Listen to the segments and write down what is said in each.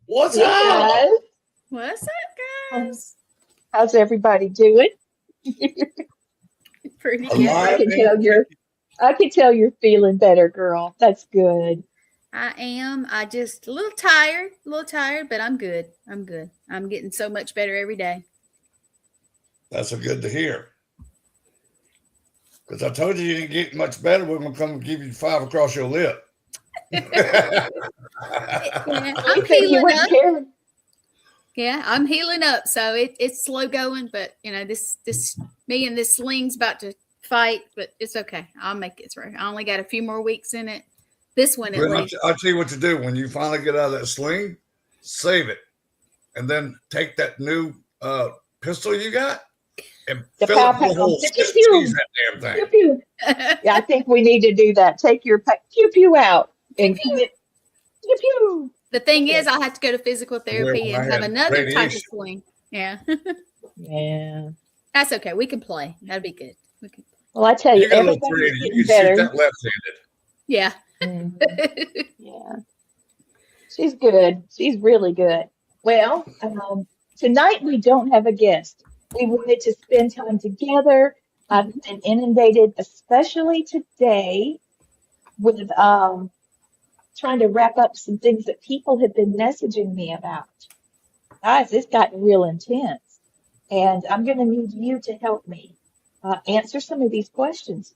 What's up? What's up, guys? How's everybody doing? Pretty A good. lot. I can tell you're feeling better, girl. That's good. I am. I just a little tired, but I'm good. I'm good. I'm getting so much better every day. That's so good to hear. Because I told you didn't get much better. We're going to come and give you 5 across your lip. Yeah, I'm You think you healing wouldn't up. care? Yeah, I'm healing up. So it's slow going, but you know, this me and this sling's about to fight, but it's okay. I'll make it through. I only got a few more weeks in it. This one at Well, least. I'll tell you what to do. When you finally get out of that sling, save it. And then take that new pistol you got and The fill it full of pow-pow. holes. Pew, pew. Squeeze that damn thing. Pew, pew. Yeah, I think we need to do that. Take your pew pew out and commit pew pew. The thing is, I have to go to physical therapy Well, and have man, another type of radiation. sling. Yeah. Yeah. That's okay. We can play. That'd be good. We can. Well, I tell you, You got a little everybody's creative. You getting can shoot better. that left-handed. Yeah. Mhm. Yeah. She's good. She's really good. Well, tonight we don't have a guest. We wanted to spend time together. I've been inundated, especially today, with trying to wrap up some things that people have been messaging me about. Guys, it's gotten real intense. And I'm going to need you to help me answer some of these questions.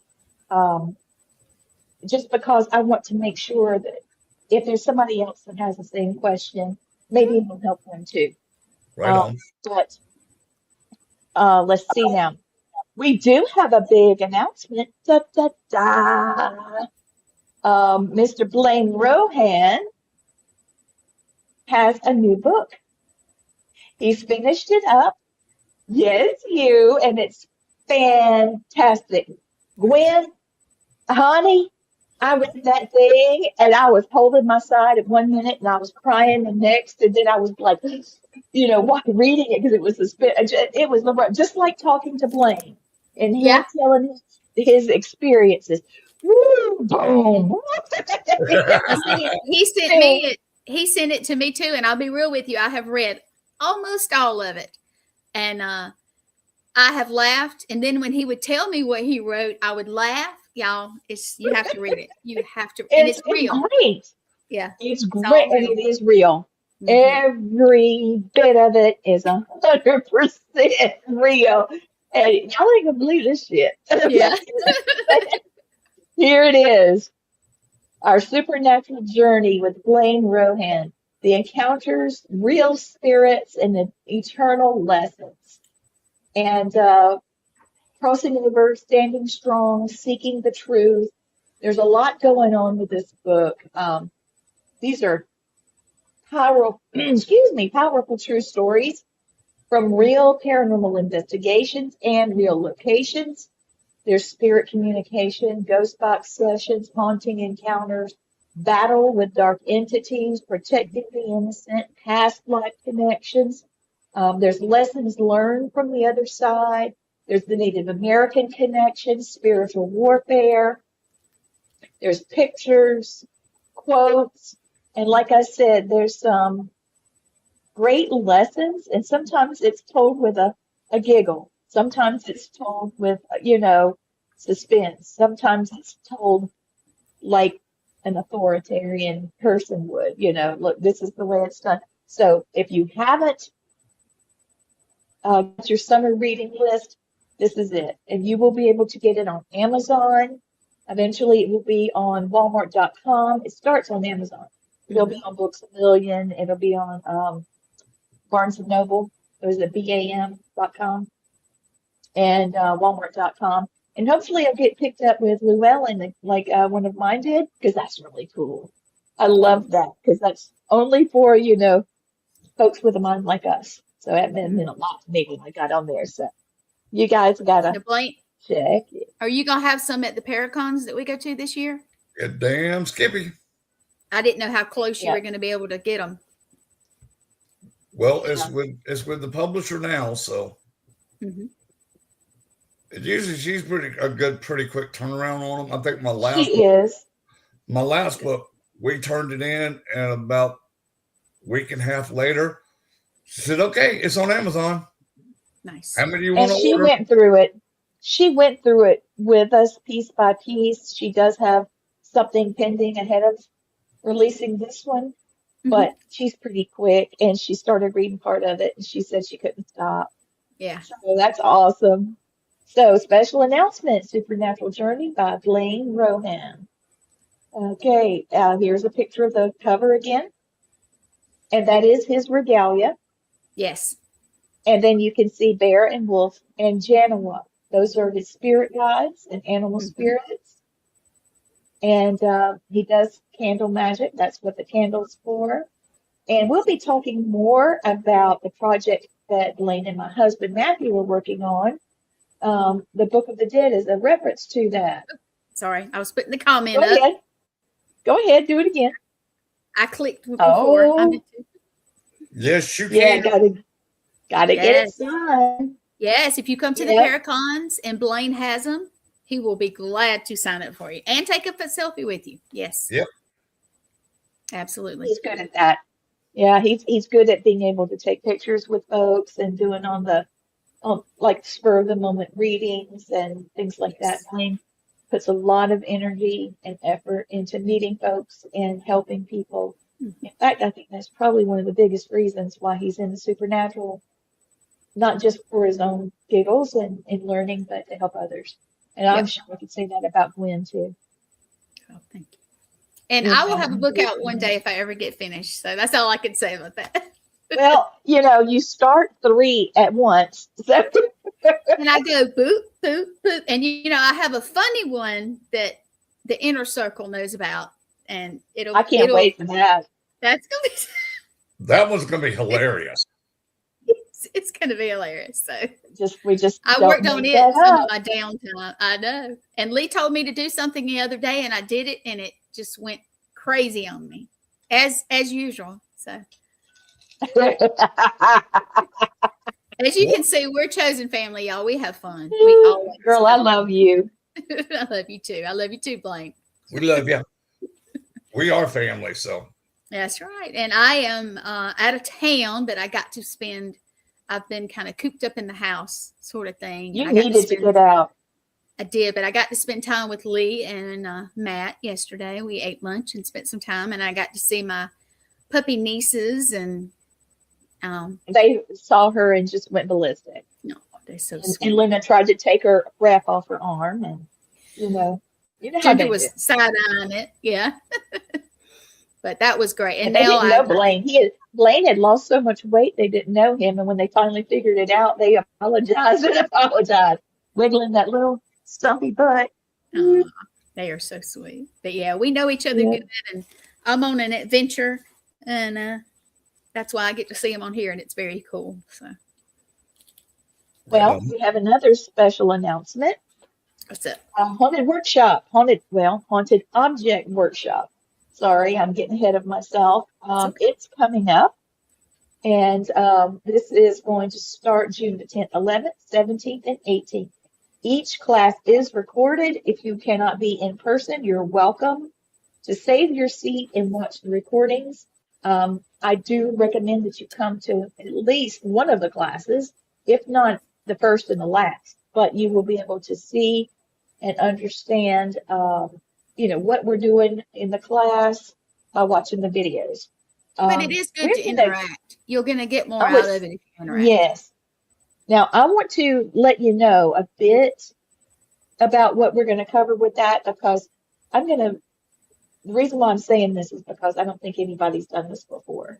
Just because I want to make sure that if there's somebody else that has the same question, maybe it will help them too. Right on. But let's see now. We do have a big announcement. Da, da, da. Mr. Blaine Rohan has a new book. He's finished it up. Yes, you, and it's fantastic. Gwen, honey, I read that thing and I was holding my side at 1 minute and I was crying the next, and then I was like, reading it because it was it was just like talking to Blaine and him Yeah. telling his experiences. Woo, boom. He sent me it. He sent it to me too, and I'll be real with you. I have read almost all of it, and I have laughed. And then when he would tell me what he wrote, I would laugh. Y'all, you have to read it. You have to, and it's real. Great. Yeah, It's all great, and real. it is real. Every bit of it is 100% real. And y'all ain't gonna believe this shit. Yeah. Here it is. Our supernatural journey with Blaine Rohan. The encounters, real spirits, and the eternal lessons. And crossing over, standing strong, seeking the truth. There's a lot going on with this book. These are powerful, powerful true stories from real paranormal investigations and real locations. There's spirit communication, ghost box sessions, haunting encounters, battle with dark entities, protecting the innocent, past life connections. There's lessons learned from the other side. There's the Native American connection, spiritual warfare. There's pictures, quotes, and like I said, there's some great lessons, and sometimes it's told with a giggle. Sometimes it's told with, suspense. Sometimes it's told like an authoritarian person would, look, this is the way it's done. So if you haven't got your summer reading list, this is it. And you will be able to get it on Amazon. Eventually, it will be on Walmart.com. It starts on Amazon. It'll be on Books A Million. It'll be on Barnes & Noble. It was at BAM.com and Walmart.com. And hopefully it'll get picked up with Llewellyn like one of mine did, because that's really cool. I love that because that's only for, folks with a mind like us. So that meant a lot to me when I got on there. So you guys got to check it. Are you going to have some at the Paracons that we go to this year? Yeah, damn Skippy. I didn't know how close you Yeah. were going to be able to get them. Well, it's with the publisher now, so Mm-hmm. she's pretty quick turnaround on them. I think She is. my last book, we turned it in, and about a week and a half later, she said, "Okay, it's on Amazon. Nice. How many do you And want to she order?" went through it. She went through it with us piece by piece. She does have something pending ahead of releasing this one, Mhm. but she's pretty quick, and she started reading part of it, and she said she couldn't stop. Yeah. So that's awesome. So, special announcement, Supernatural Journey by Blaine Rohan. Okay, here's a picture of the cover again, and that is his regalia. Yes. And then you can see Bear and Wolf and Janawa. Those are his spirit guides and animal Mhm. spirits. And he does candle magic. That's what the candle's for. And we'll be talking more about the project that Blaine and my husband Matthew are working on. The Book of the Dead is a reference to that. Sorry, I was putting the comment Go up. ahead. Go ahead. Do it again. I clicked before. Oh, Yes, you yeah. can. Gotta get it Yes. signed. Yes, if you come to the Yep. Paracons and Blaine has them, he will be glad to sign up for you and take a selfie with you. Yes. Yep. Absolutely. He's good at that. Yeah, he's good at being able to take pictures with folks and doing on the like spur of the moment readings and things like that. Yes. Blaine puts a lot of energy and effort into meeting folks and helping people. Mhm. In fact, I think that's probably one of the biggest reasons why he's in the supernatural, not just for his own giggles and learning, but to help others. And I'm Yep. sure I could say that about Gwen too. Oh, thank you. And Yeah. I will have a book out one day if I ever get finished. So that's all I can say about that. Well, you start 3 at once. So And I go boop, boop, boop. And I have a funny one that the inner circle knows about. And I can't wait for that. That's gonna be That one's going to be hilarious. it's gonna be hilarious. So We just I don't worked on make it that some up. of my downtime. I know. And Lee told me to do something the other day, and I did it, and it just went crazy on me, as usual. So as you can see, we're a chosen family, y'all. We have fun. We always Girl, I have love fun. you. I love you too. I love you too, Blaine. We love you. We are family, so That's right. And I am out of town, but I got to spend. I've been kind of cooped up in the house, sort of thing. You I got needed to get out. I did, but I got to spend time with Lee and Matt yesterday. We ate lunch and spent some time, and I got to see my puppy nieces, and They saw her and just went ballistic. no, they're so And sweet. Lena tried to take her wrap off her arm, and you know how Ginger they was do. side eyeing it, yeah. But that was great. And And they now didn't know Blaine. Blaine had lost so much weight they didn't know him, and when they finally figured it out, they apologized and apologized, wiggling that little stumpy butt. they are so sweet. But yeah, we know each other Yeah. good, and I'm on an adventure, and that's why I get to see them on here, and it's very cool. So Well, we have another special announcement. what's up? Haunted object workshop. Sorry, I'm getting ahead of myself. Okay. It's coming up, and this is going to start June the 10th, 11th, 17th, and 18th. Each class is recorded. If you cannot be in person, you're welcome to save your seat and watch the recordings. I do recommend that you come to at least one of the classes, if not the first and the last, but you will be able to see and understand, what we're doing in the class by watching the videos. But it is good to interact. You're going to get more out of it if you interact. Yes. Now, I want to let you know a bit about what we're going to cover with that, because the reason why I'm saying this is because I don't think anybody's done this before.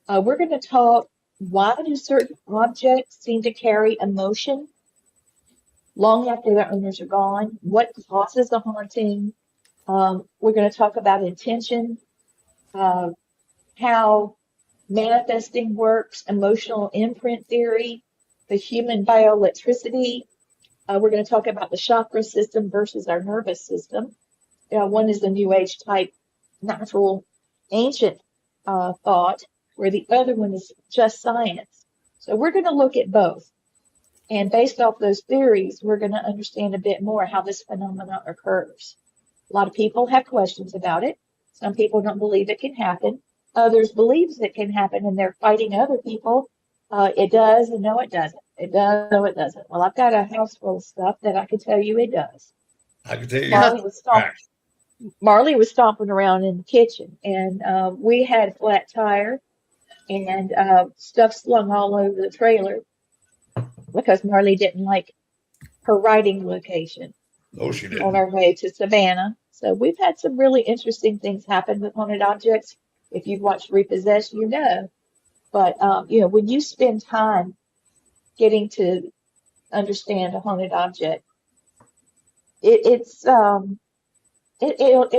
We're going to talk, why do certain objects seem to carry emotion long after their owners are gone? What causes a haunting? We're going to talk about intention, how manifesting works, emotional imprint theory, the human bioelectricity. We're going to talk about the chakra system versus our nervous system. One is the New Age type natural ancient thought, where the other one is just science. So we're going to look at both. And based off those theories, we're going to understand a bit more how this phenomenon occurs. A lot of people have questions about it. Some people don't believe it can happen. Others believe it can happen, and they're fighting other people. It does, and no, it doesn't. It does, no, it doesn't. Well, I've got a house full of stuff that I can tell you it does. I can tell you. Marley was stomping around in the kitchen, and we had a flat tire and stuff slung all over the trailer because Marley didn't like her riding location. No, she didn't. On our way to Savannah. So we've had some really interesting things happen with haunted objects. If you've watched Repossessed, you know. But, when you spend time getting to understand a haunted object, it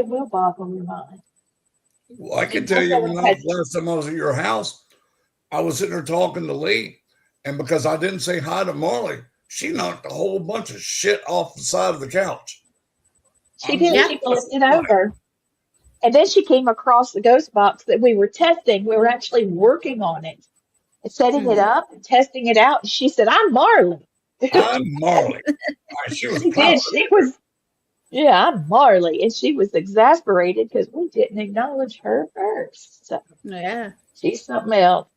will boggle your mind. Well, I can tell you, last time I was at your house, I was sitting there talking to Lee, and because I didn't say hi to Marley, she knocked a whole bunch of shit off the side of the couch. She did. She flipped it over. And then she came across the ghost box that we were testing. We were actually working on it and setting it up and testing it out. And she said, "I'm Marley." I'm Marley. She was proud. She was, yeah, I'm Marley. And she was exasperated because we didn't acknowledge her first. So, yeah. She's something else.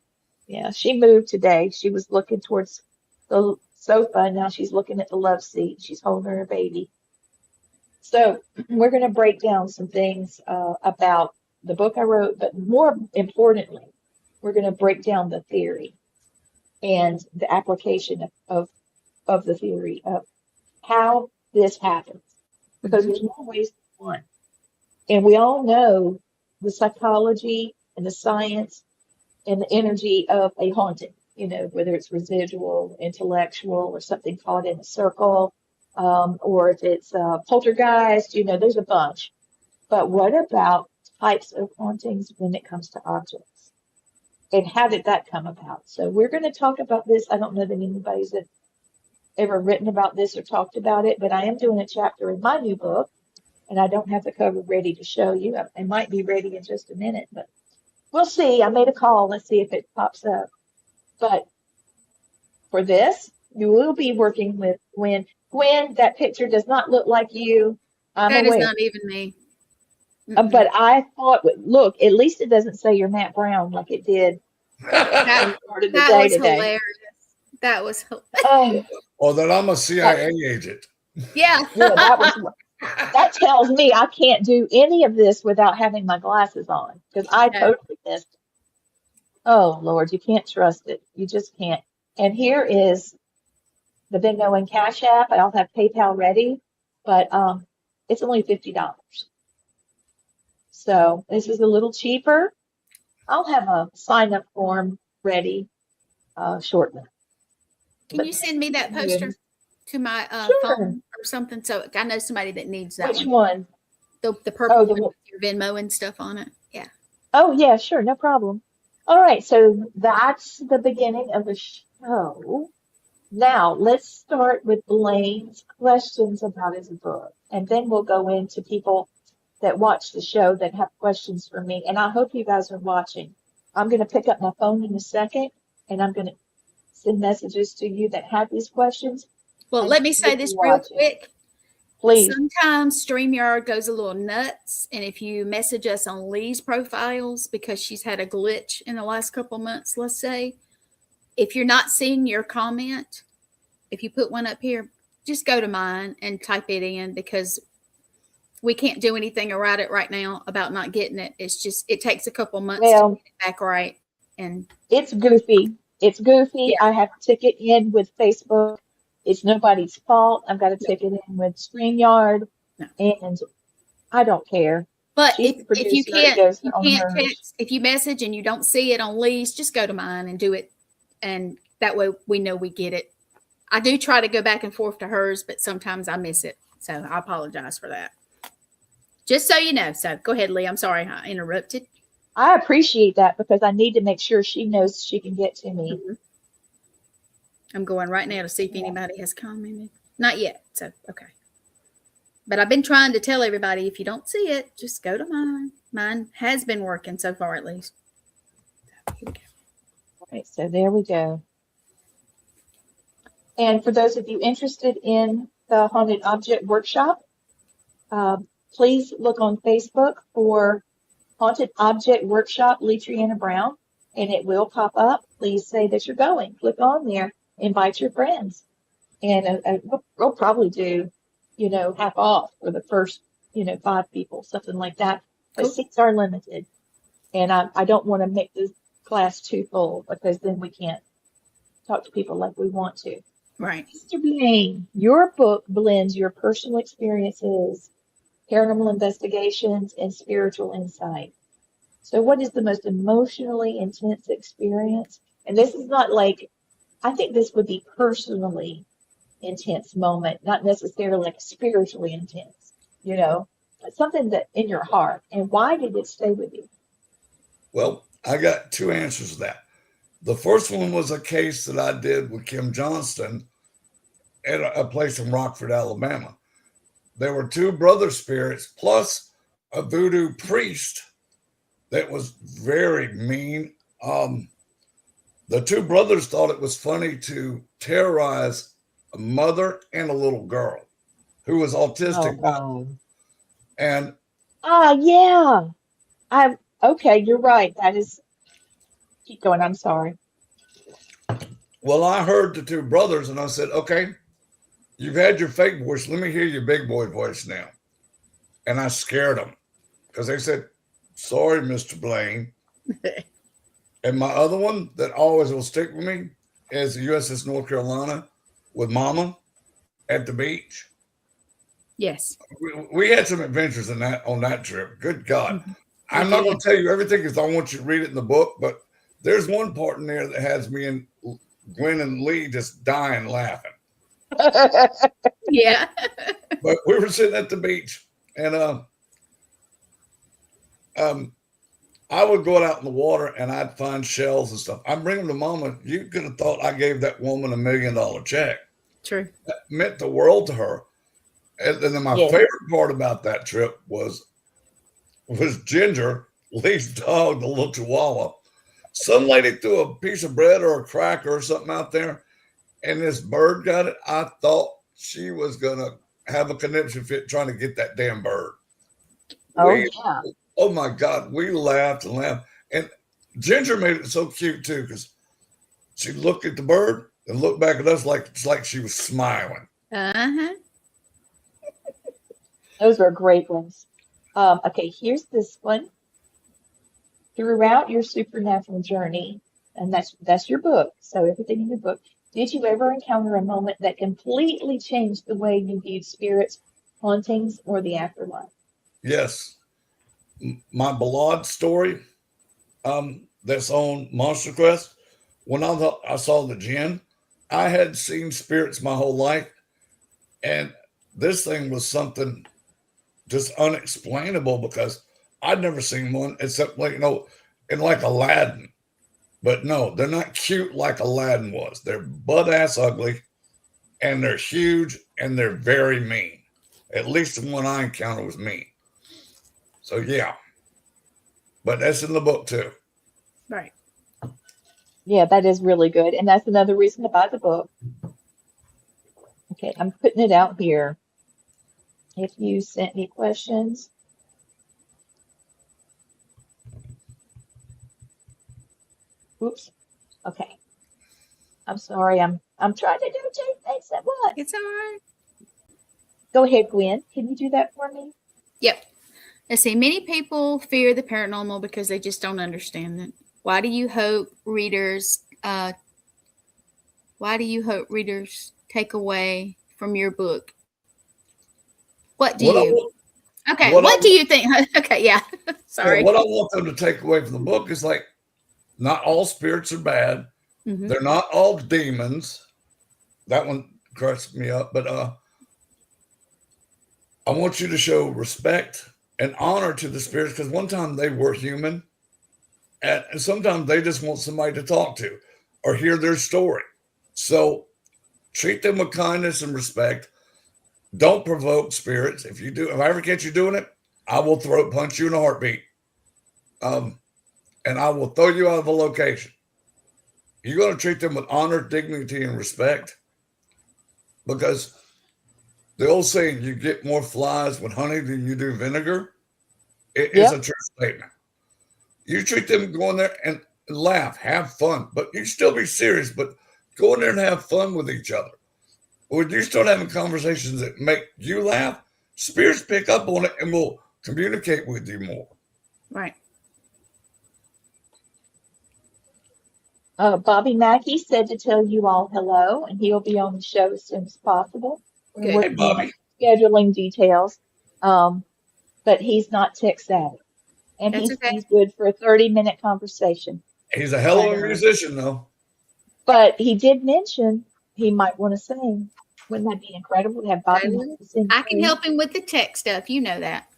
Yeah, she moved today. She was looking towards the sofa, and now she's looking at the love seat. She's holding her baby. So we're going to break down some things about the book I wrote, but more importantly, we're going to break down the theory and the application of the theory of how this happens, because there's more ways than one. And we all know the psychology and the science and the energy of a haunting, whether it's residual, intellectual, or something caught in a circle, or if it's poltergeist, there's a bunch. But what about types of hauntings when it comes to objects? And how did that come about? So we're going to talk about this. I don't know that anybody's ever written about this or talked about it, but I am doing a chapter in my new book, and I don't have the cover ready to show you. I might be ready in just a minute, but we'll see. I made a call. Let's see if it pops up. But for this, you will be working with Gwen. Gwen, that picture does not look like you. I'm That aware. is not even me. But I thought, look, at least it doesn't say you're Matt Brown like it did That, part of the that day was today. hilarious. That was Or that I'm a CIA agent. yeah. That tells me I can't do any of this without having my glasses on, because I totally missed it. Oh, Lord, you can't trust it. You just can't. And here is the Venmo and Cash App. I'll have PayPal ready, but it's only $50. So this is a little cheaper. I'll have a sign-up form ready shortly. Can you send me that poster to my phone or something? So I know somebody that needs that. Which one? The purple one with your Venmo and stuff on it. Yeah. Oh, yeah, sure. No problem. All right. So that's the beginning of the show. Now, let's start with Blaine's questions about his book. And then we'll go into people that watch the show that have questions for me. And I hope you guys are watching. I'm going to pick up my phone in a second, and I'm going to send messages to you that have these questions. Well, let me say this real quick. Please. Sometimes StreamYard goes a little nuts. And if you message us on Lee's profiles, because she's had a glitch in the last couple months, let's say, if you're not seeing your comment, if you put one up here, just go to mine and type it in, because we can't do anything about it right now about not getting it. It's just, it takes a couple months to get it back right. And it's goofy. It's goofy. Yeah. I have to tick it in with Facebook. It's nobody's fault. I've got to tick it in with StreamYard, and I don't care. But if you can't text, if you message and you don't see it on Lee's, just go to mine and do it. And that way we know we get it. I do try to go back and forth to hers, but sometimes I miss it. So I apologize for that. Just so you know. So go ahead, Lee. I'm sorry I interrupted. I appreciate that, because I need to make sure she knows she can get to me. Mm-hmm. I'm going right now to see if anybody has commented. Not yet. So, okay. But I've been trying to tell everybody, if you don't see it, just go to mine. Mine has been working so far, at least. All right, so there we go. And for those of you interested in the Haunted Object Workshop, please look on Facebook for Haunted Object Workshop Letriana Brown, and it will pop up. Please say that you're going. Click on there, invite your friends, and we'll probably do, half off for the first, 5 people, something like that. But Cool. seats are limited, and I don't want to make this class too full because then we can't talk to people like we want to. Right. Mr. Blaine, your book blends your personal experiences, paranormal investigations, and spiritual insight. So what is the most emotionally intense experience? And this is not like, I think this would be personally intense moment, not necessarily like spiritually intense, but something that in your heart. And why did it stay with you? Well, I got 2 answers to that. The first one was a case that I did with Kim Johnston at a place in Rockford, Alabama. There were 2 brother spirits plus a voodoo priest that was very mean. The 2 brothers thought it was funny to terrorize a mother and a little girl who was autistic. Oh, and yeah. Okay, you're right. That is, keep going. I'm sorry. Well, I heard the 2 brothers and I said, okay, you've had your fake voice. Let me hear your big boy voice now. And I scared them because they said, sorry, Mr. Blaine. And my other one that always will stick with me is the USS North Carolina with Mama at the beach. Yes. We had some adventures on that trip. Good God. Mm-hmm. I'm not going to tell you everything because I want you to read it in the book, but there's one part in there that has me and Gwen and Lee just dying laughing. Yeah. But we were sitting at the beach and I would go out in the water and I'd find shells and stuff. I'd bring them to Mama. You could have thought I gave that woman $1 million check. True. That meant the world to her. And then my favorite part about that trip was Ginger, Lee's dog, the little Chihuahua. Some lady threw a piece of bread or a cracker or something out there, and this bird got it. I thought she was going to have a conniption fit trying to get that damn bird. Oh, my God. We laughed and laughed. And Ginger made it so cute, too, because she looked at the bird and looked back at us like she was smiling. Uh-huh. Those were great ones. Okay, here's this one. Throughout your supernatural journey, and that's your book, so everything in your book, did you ever encounter a moment that completely changed the way you viewed spirits, hauntings, or the afterlife? Yes. My Ballad story that's on Monster Quest, when I saw the Jinn, I had seen spirits my whole life, and this thing was something just unexplainable because I'd never seen one except in like Aladdin. But no, they're not cute like Aladdin was. They're butt-ass ugly, and they're huge, and they're very mean. At least the one I encountered was mean. So, yeah. But that's in the book, too. Right. Yeah, that is really good. And that's another reason to buy the book. Okay, I'm putting it out here. If you sent me questions. Oops. Okay. I'm sorry. I'm trying to do 2 things at once. It's all right. Go ahead, Gwen. Can you do that for me? Yep. Let's see. Many people fear the paranormal because they just don't understand it. Why do you hope readers take away from your book? What do you? Okay. What do you think? Okay. Yeah. Sorry. What I want them to take away from the book is not all spirits are bad. Mm-hmm. They're not all demons. That one cracks me up. But I want you to show respect and honor to the spirits because one time they were human. And sometimes they just want somebody to talk to or hear their story. So treat them with kindness and respect. don't provoke spirits. If I ever catch you doing it, I will throat punch you in a heartbeat. And I will throw you out of a location. You're going to treat them with honor, dignity, and respect. Because the old saying, you get more flies with honey than you do vinegar, it is a true statement. You treat them, go in there and laugh, have fun, but you still be serious, but go in there and have fun with each other. When you start having conversations that make you laugh, spirits pick up on it and will communicate with you more. Right. Bobby Mackey said to tell you all hello, and he'll be on the show as soon as possible. Good. We're Hey, Bobby. scheduling details, but he's not tech savvy, and That's okay. he's good for a 30-minute conversation. He's a hell of a musician, though. But he did mention he might want to sing. Wouldn't that be incredible to have Bobby Mackey sing? I can help him with the tech stuff. You know that.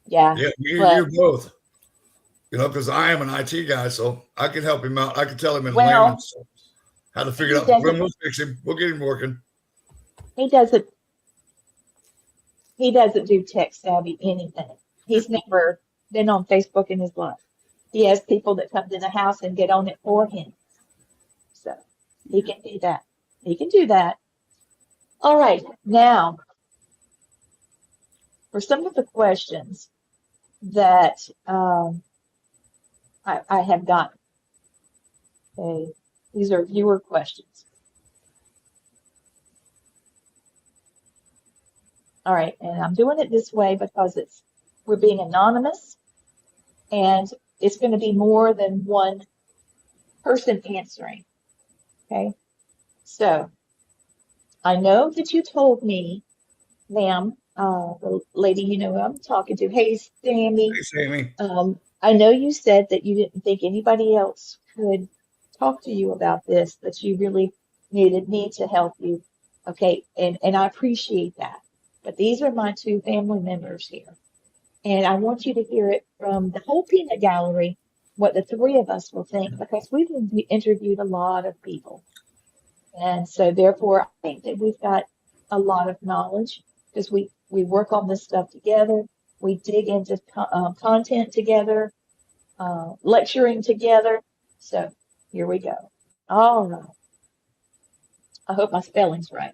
Yeah. Yeah, you both. Because I am an IT guy, so I can help him out. I can tell him in layman's terms how to figure it out. We'll fix him. We'll get him working. He doesn't do tech savvy anything. He's never been on Facebook in his life. He has people that come to the house and get on it for him. So he can do that. He can do that. All right. Now, for some of the questions that I have gotten. Okay. These are viewer questions. All right. And I'm doing it this way because we're being anonymous, and it's going to be more than one person answering. Okay. So I know that you told me, ma'am, the lady you know who I'm talking to. Hey, Sammy. Hey, Sammy. I know you said that you didn't think anybody else could talk to you about this, that you really needed me to help you. Okay. And I appreciate that. But these are my two family members here. And I want you to hear it from the whole peanut gallery, what the three of us will think, because we've interviewed a lot of people. And so therefore, I think that we've got a lot of knowledge because we work on this stuff together. We dig into content together, lecturing together. So here we go. All right. I hope my spelling's right.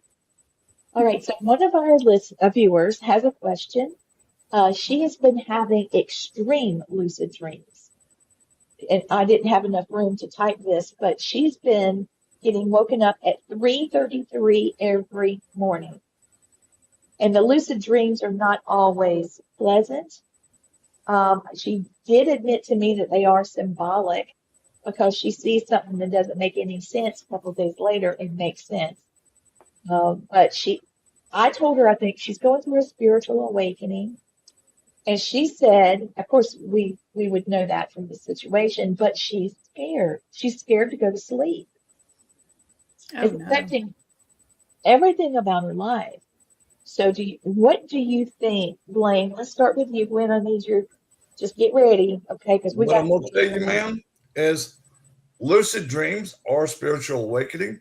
All right. So one of our viewers has a question. She has been having extreme lucid dreams. And I didn't have enough room to type this, but she's been getting woken up at 3:33 every morning. And the lucid dreams are not always pleasant. She did admit to me that they are symbolic because she sees something that doesn't make any sense. A couple of days later, it makes sense. But I told her I think she's going through a spiritual awakening. And she said, of course, we would know that from the situation, but she's scared. She's scared to go to sleep. It's affecting everything about her life. So what do you think, Blaine? Let's start with you, Gwen. I need you just get ready, okay? Because what I'm going to tell you, ma'am, is lucid dreams are spiritual awakening.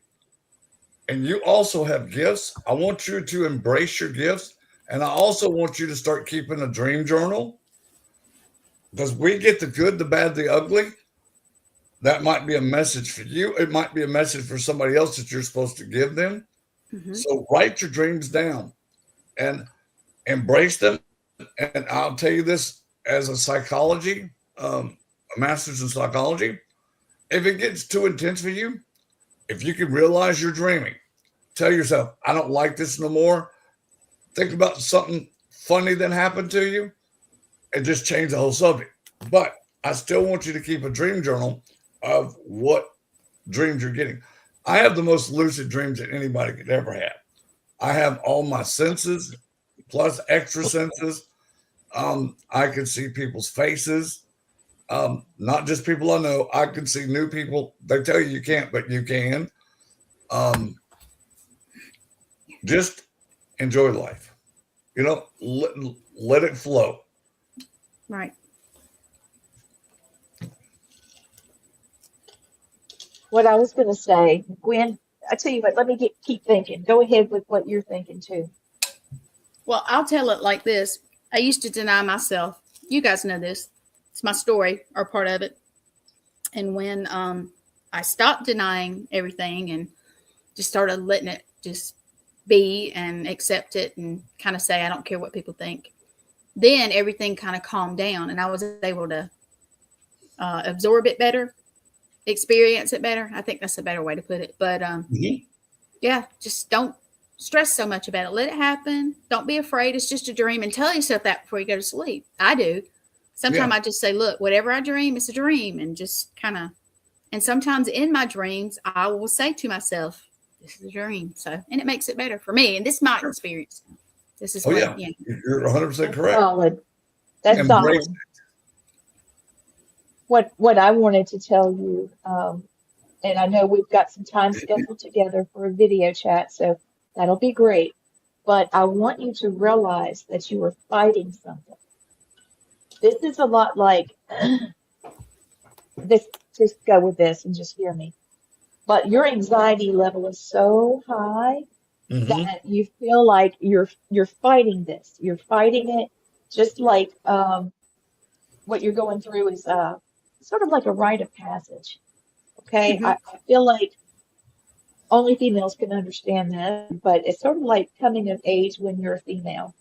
And you also have gifts. I want you to embrace your gifts. And I also want you to start keeping a dream journal. Because we get the good, the bad, the ugly. That might be a message for you. It might be a message for somebody else that you're supposed to give them. Mm-hmm. So write your dreams down and embrace them. And I'll tell you this as a psychology, a master's in psychology. If it gets too intense for you, if you can realize you're dreaming, tell yourself, I don't like this no more. Think about something funny that happened to you and just change the whole subject. But I still want you to keep a dream journal of what dreams you're getting. I have the most lucid dreams that anybody could ever have. I have all my senses plus extra senses. I can see people's faces, not just people I know. I can see new people. They tell you can't, but you can. Just enjoy life. Let it flow. Right. What I was going to say, Gwen, I tell you what, let me keep thinking. Go ahead with what you're thinking too. Well, I'll tell it like this. I used to deny myself. You guys know this. It's my story or part of it. And when I stopped denying everything and just started letting it just be and accept it and kind of say, I don't care what people think, then everything kind of calmed down and I was able to absorb it better, experience it better. I think that's a better way to put it. But yeah, just don't stress so much about it. Let it happen. Don't be afraid. It's just a dream. And tell yourself that before you go to sleep. I do. Sometimes I just say, look, whatever I dream, it's a dream. And just kind of, and sometimes in my dreams, I will say to myself, this is a dream. So, and it makes it better for me. And this is my experience. This is you're 100% correct. Solid. That's solid. What I wanted to tell you, and I know we've got some time scheduled together for a video chat, so that'll be great. But I want you to realize that you are fighting something. This is a lot like this. Just go with this and just hear me. But your anxiety level is so high that you feel like you're fighting this. You're fighting it, just like what you're going through is sort of like a rite of passage. Okay, I feel like only females can understand that, but it's sort of like coming of age when you're a female.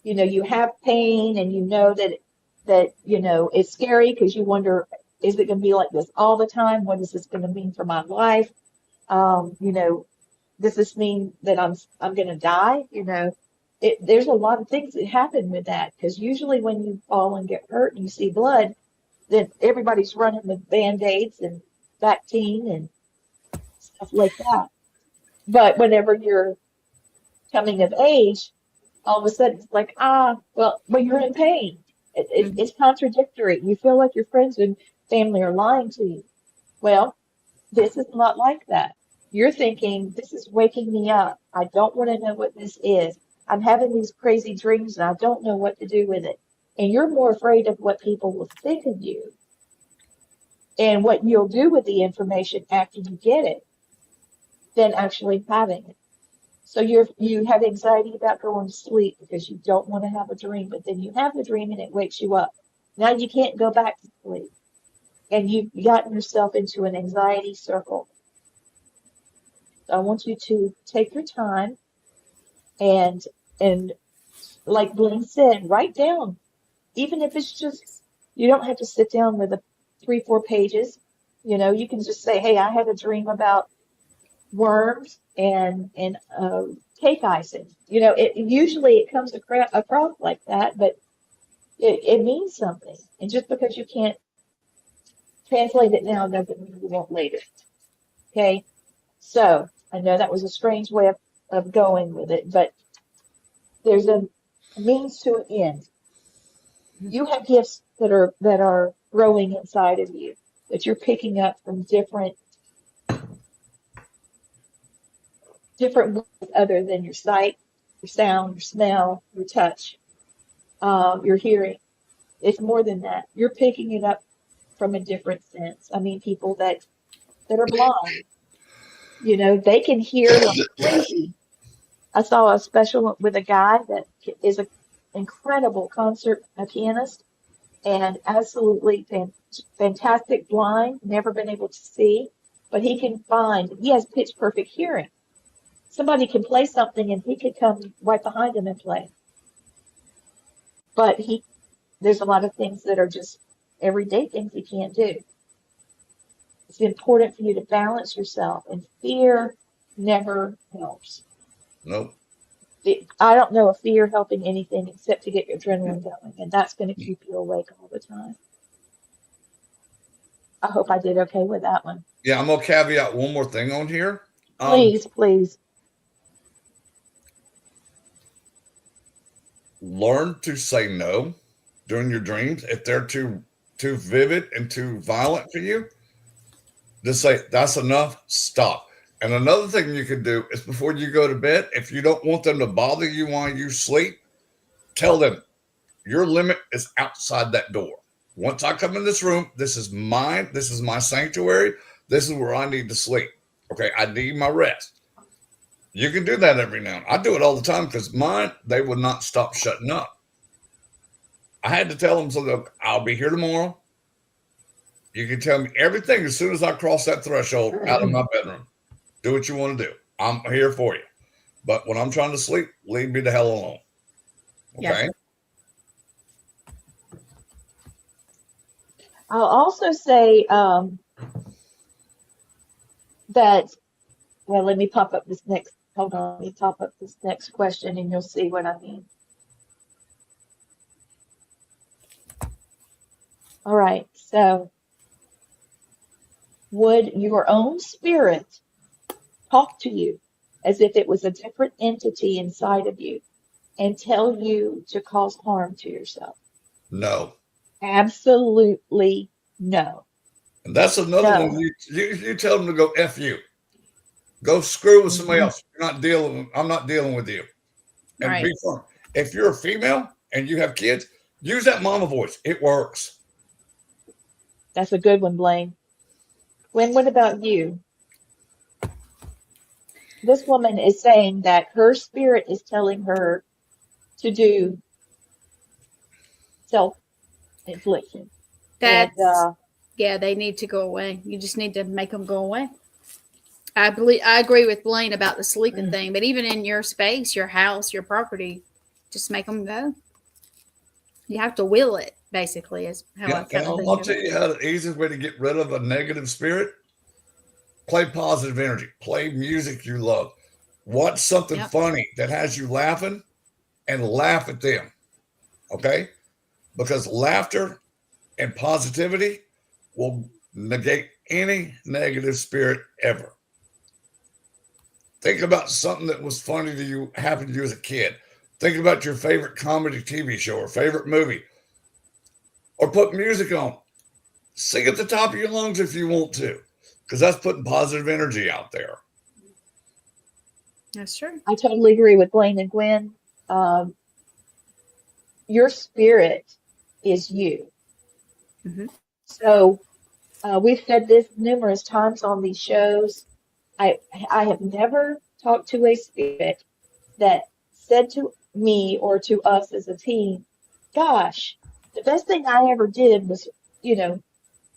You know, you have pain, and you know that you know it's scary because you wonder, is it going to be like this all the time? What is this going to mean for my life? You know, does this mean that I'm going to die? You know, there's a lot of things that happen with that, because usually when you fall and get hurt and you see blood, then everybody's running with Band-Aids and Bactine and stuff like that. But whenever you're coming of age, all of a sudden it's like, well, you're in pain. It's contradictory. You feel like your friends and family are lying to you. Well, this is not like that. You're thinking, this is waking me up. I don't want to know what this is. I'm having these crazy dreams and I don't know what to do with it. And you're more afraid of what people will think of you and what you'll do with the information after you get it than actually having it. So you have anxiety about going to sleep because you don't want to have a dream, but then you have the dream and it wakes you up. Now you can't go back to sleep. And you've gotten yourself into an anxiety circle. So I want you to take your time and like Blaine said, write down. Even if it's just, you don't have to sit down with 3-4 pages. You know, you can just say, hey, I had a dream about worms and cake icing. You know, usually it comes across like that, but it means something. And just because you can't translate it now doesn't mean you won't later. Okay? So I know that was a strange way of going with it, but there's a means to an end. You have gifts that are growing inside of you that you're picking up from different ways other than your sight, your sound, your smell, your touch, your hearing. It's more than that. You're picking it up from a different sense. I mean, people that are blind, you know, they can hear like crazy. I saw a special with a guy that is an incredible concert pianist and absolutely fantastic blind, never been able to see, but he has pitch perfect hearing. Somebody can play something and he could come right behind him and play. But there's a lot of things that are just everyday things he can't do. It's important for you to balance yourself, and fear never helps. Nope. I don't know of fear helping anything except to get your adrenaline going, and that's going to keep you awake all the time. I hope I did okay with that one. Yeah, I'm going to caveat one more thing on here. Please. Learn to say no during your dreams. If they're too vivid and too violent for you, just say, that's enough, stop. And another thing you can do is before you go to bed, if you don't want them to bother you while you sleep, tell them your limit is outside that door. Once I come in this room, this is mine. This is my sanctuary. This is where I need to sleep. Okay, I need my rest. You can do that every now and then. I do it all the time because mine, they would not stop shutting up. I had to tell them, so look, I'll be here tomorrow. You can tell me everything as soon as I cross that threshold out of my bedroom. Do what you want to do. I'm here for you. But when I'm trying to sleep, leave me the hell alone. Okay? Yeah. I'll also say that, well, let me pop up this next, hold on, let me pop up this next question and you'll see what I mean. All right, so would your own spirit talk to you as if it was a different entity inside of you and tell you to cause harm to yourself? No. Absolutely no. And that's another No. one. You tell them to go F you. Go screw with somebody else. I'm not dealing with you. And Right. be firm. If you're a female and you have kids, use that mama voice. It works. That's a good one, Blaine. Gwen, what about you? This woman is saying that her spirit is telling her to do self-infliction. That's And yeah, they need to go away. You just need to make them go away. I agree with Blaine about the sleeping thing, but even in your space, your house, your property, just make them go. You have to will it, basically, is how I kind of I'll think tell of it. you how the easiest way to get rid of a negative spirit. Play positive energy. Play music you love. Watch something Yep. funny that has you laughing and laugh at them. Okay? Because laughter and positivity will negate any negative spirit ever. Think about something that was funny to you, happened to you as a kid. Think about your favorite comedy TV show or favorite movie. Or put music on. Sing at the top of your lungs if you want to, because that's putting positive energy out there. That's true. I totally agree with Blaine and Gwen. Your spirit is you. Mhm. So we've said this numerous times on these shows. I have never talked to a spirit that said to me or to us as a team, gosh, the best thing I ever did was,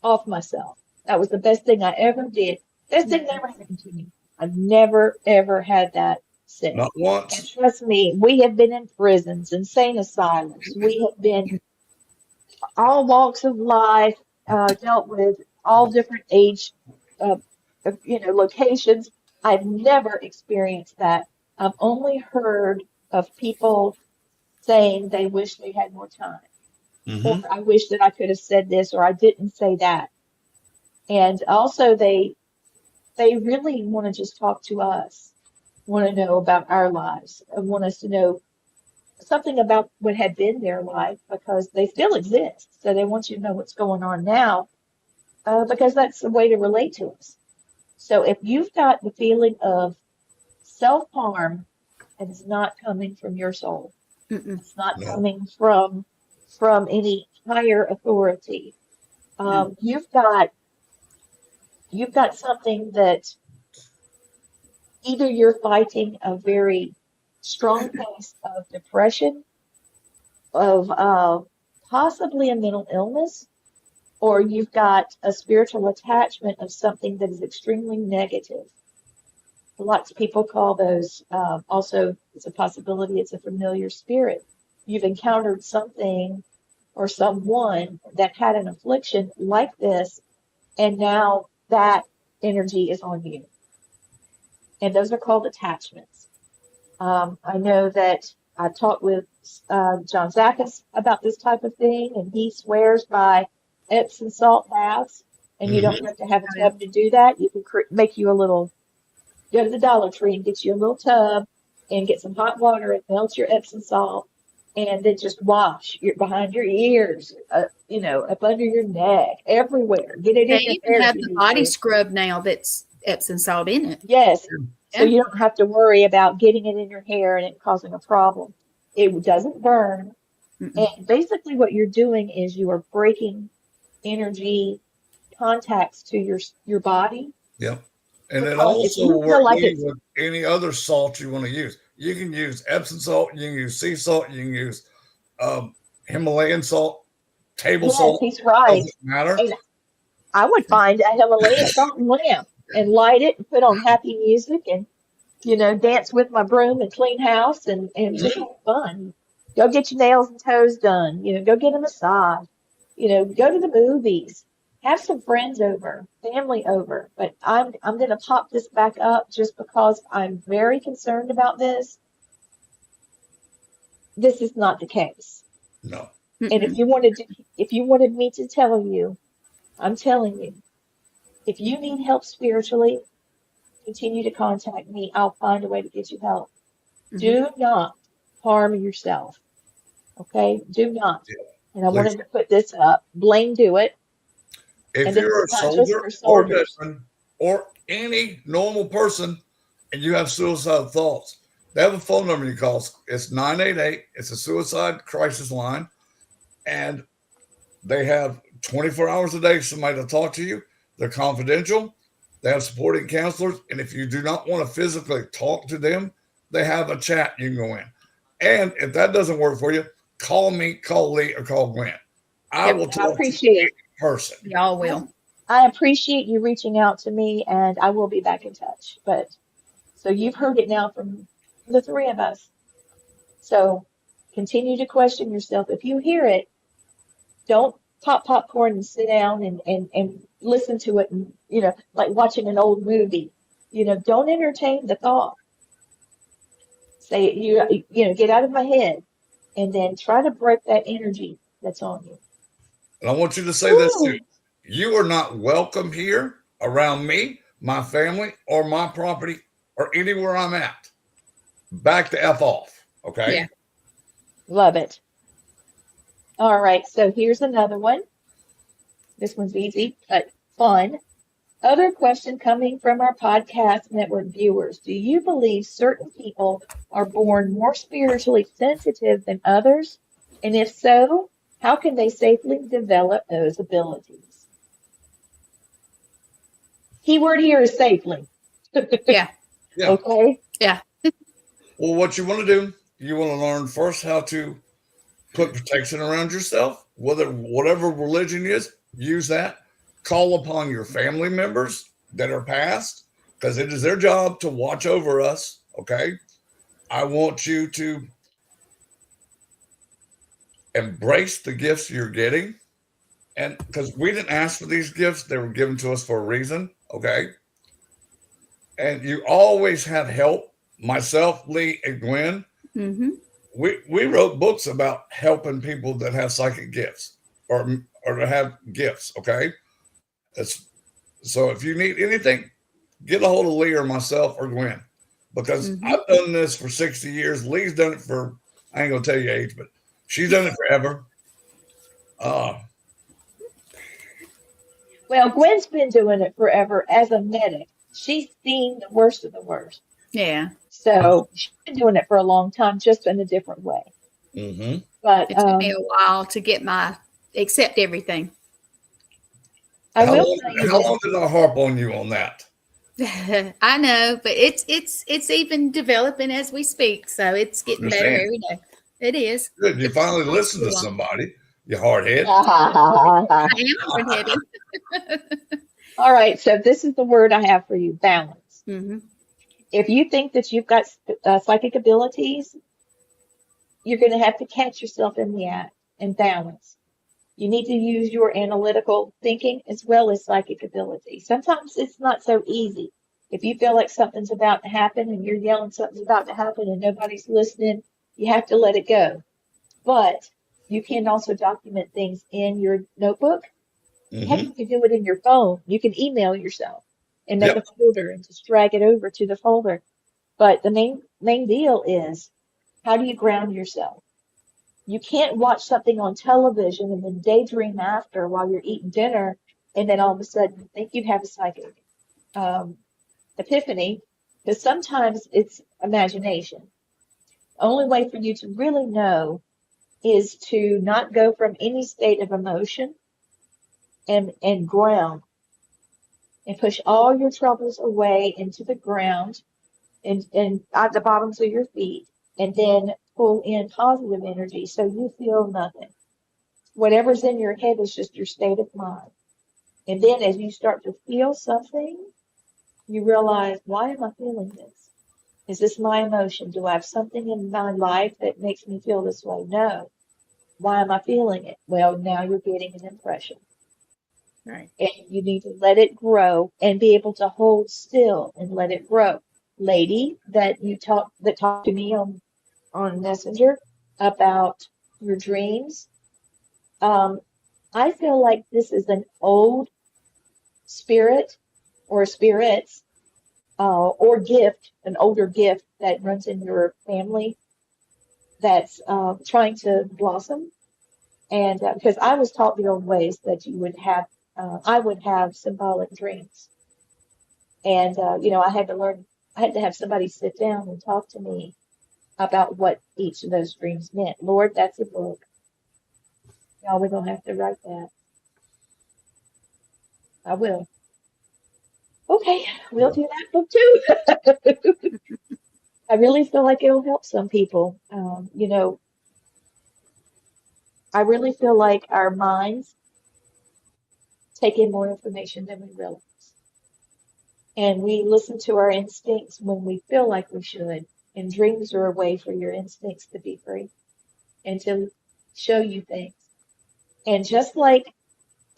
off myself. That was the best thing I ever did. Best thing that ever happened to me. I've never, ever had that said. Not And once. trust me, we have been in prisons, insane asylums. We have been all walks of life, dealt with all different age, locations. I've never experienced that. I've only heard of people saying they wish they had more time, or I wish that I could have said this, or I didn't say that. And also, they really want to just talk to us, want to know about our lives, and want us to know something about what had been their life because they still exist. So they want you to know what's going on now because that's the way to relate to us. So if you've got the feeling of self-harm, and it's not coming from your soul, Mm-mm. it's not No. coming from any higher authority. You've got something that either you're fighting a very strong case of depression, of possibly a mental illness, or you've got a spiritual attachment of something that is extremely negative. Lots of people call those also, it's a possibility, it's a familiar spirit. You've encountered something or someone that had an affliction like this, and now that energy is on you. And those are called attachments. I know that I talked with John Zachas about this type of thing, and he swears by Epsom salt baths, and you don't have to have a tub to do that. You can make you a little, go to the Dollar Tree and get you a little tub and get some hot water and melt your Epsom salt, and then just wash behind your ears, up under your neck, everywhere. Get it They in your even hair if have you the need body to. scrub now that's Epsom salt in it. Yes. So Yeah. you don't have to worry about getting it in your hair and it causing a problem. It doesn't burn. Mm-mm. And basically what you're doing is you are breaking energy contacts to your body. Yep. And it because if also you will feel work like well it's with any other salt you want to use. You can use Epsom salt, you can use sea salt, you can use um, Himalayan salt, table yes, salt. he's right. Doesn't matter. And I would find a Himalayan salt and lamp and light it and put on happy music and dance with my broom and clean house and just have fun. Go get your nails and toes done. Go get a massage. Go to the movies. Have some friends over, family over. But I'm gonna pop this back up just because I'm very concerned about this. This is not the case. No. And if you wanted me to tell you, I'm telling you, if you need help spiritually, continue to contact me. I'll find a way to get you help. Do not harm yourself. Okay? Do not. Yeah, And I please. wanted to put this up. Blaine do it. If And this you're is a not just soldier for or a soldiers. veteran or any normal person and you have suicidal thoughts, they have a phone number you call. It's 988. It's a suicide crisis line. And they have 24 hours a day somebody to talk to you. They're confidential. They have supporting counselors. And if you do not want to physically talk to them, they have a chat you can go in. And if that doesn't work for you, call me, call Lee, or call Gwen. I will I talk to appreciate any person. Y'all will. I appreciate you reaching out to me, and I will be back in touch. But so you've heard it now from the three of us. So continue to question yourself. If you hear it, don't pop popcorn and sit down and listen to it and like watching an old movie. Don't entertain the thought. Say get out of my head and then try to break that energy that's on you. And I want you to say this too. Woo! You are not welcome here around me, my family, or my property, or anywhere I'm at. Back the F off. Okay. Yeah. Love it. All right, so here's another one. This one's easy but fun. Other question coming from our podcast network viewers. Do you believe certain people are born more spiritually sensitive than others? And if so, how can they safely develop those abilities? Keyword here is safely. Yeah. Yeah. Okay? Yeah. Well, what you want to do, you want to learn first how to put protection around yourself, whatever religion is, use that. Call upon your family members that are passed because it is their job to watch over us. Okay. I want you to embrace the gifts you're getting. And because we didn't ask for these gifts, they were given to us for a reason. Okay. And you always had help. Myself, Lee, and Gwen. Mm-hmm. We wrote books about helping people that have psychic gifts or to have gifts. Okay. So if you need anything, get a hold of Lee or myself or Gwen because I've done this for 60 years. Lee's done it for, I ain't going to tell you age, but she's done it forever. Well, Gwen's been doing it forever as a medic. She's seen the worst of the worst. Yeah. So she's been doing it for a long time, just in a different way. Mm-hmm. But It took me a while to get accept everything. I How will tell you long did I harp on you on that? I know, but it's even developing as we speak, so it's getting better every day. It is. Good. You finally listened to somebody. You hardhead. I am hard-headed. All right, so this is the word I have for you, balance. Mm-hmm. If you think that you've got psychic abilities, you're going to have to catch yourself in the act and balance. You need to use your analytical thinking as well as psychic ability. Sometimes it's not so easy. If you feel like something's about to happen and you're yelling something's about to happen and nobody's listening, you have to let it go. But you can also document things in your notebook. Heck, you can do it in your phone. You can email yourself and make a folder and just drag it over to the folder. But the main deal is, how do you ground yourself? You can't watch something on television and then daydream after while you're eating dinner and then all of a sudden think you have a psychic epiphany, because sometimes it's imagination. The only way for you to really know is to not go from any state of emotion and ground. and push all your troubles away into the ground and at the bottoms of your feet, and then pull in positive energy so you feel nothing. Whatever's in your head is just your state of mind. And then as you start to feel something, you realize, why am I feeling this? Is this my emotion? Do I have something in my life that makes me feel this way? No. Why am I feeling it? Well, now you're getting an impression. Right. And you need to let it grow and be able to hold still and let it grow. Lady that talked to me on Messenger about your dreams, I feel like this is an old spirit or spirits or gift, an older gift that runs in your family that's trying to blossom. And because I was taught the old ways that you would have, I would have symbolic dreams. And, I had to have somebody sit down and talk to me about what each of those dreams meant. Lord, that's a book. Y'all, we're going to have to write that. I will. Okay, we'll do that book too. I really feel like it'll help some people. I really feel like our minds take in more information than we realize. And we listen to our instincts when we feel like we should. And dreams are a way for your instincts to be free and to show you things. And just like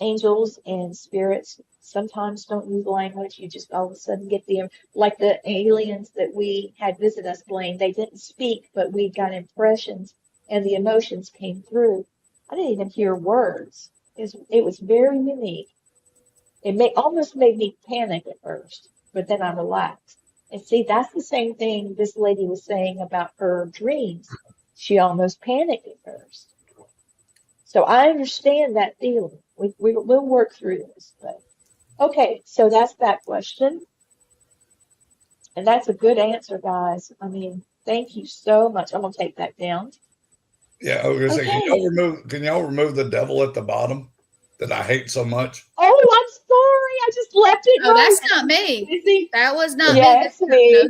angels and spirits sometimes don't use language, you just all of a sudden get them, like the aliens that we had visit us, Blaine, they didn't speak, but we got impressions and the emotions came through. I didn't even hear words. It was very unique. It almost made me panic at first, but then I relaxed. And see, that's the same thing this lady was saying about her dreams. She almost panicked at first. So I understand that feeling. We'll work through this. But okay, so that's that question. And that's a good answer, guys. I mean, thank you so much. I'm going to take that down. Yeah, I was gonna say, Okay. can y'all remove the devil at the bottom that I hate so much? Oh, I'm sorry. I just left it Oh, right. that's not me. Busy. That was not me. Yeah, it's me. No, sir.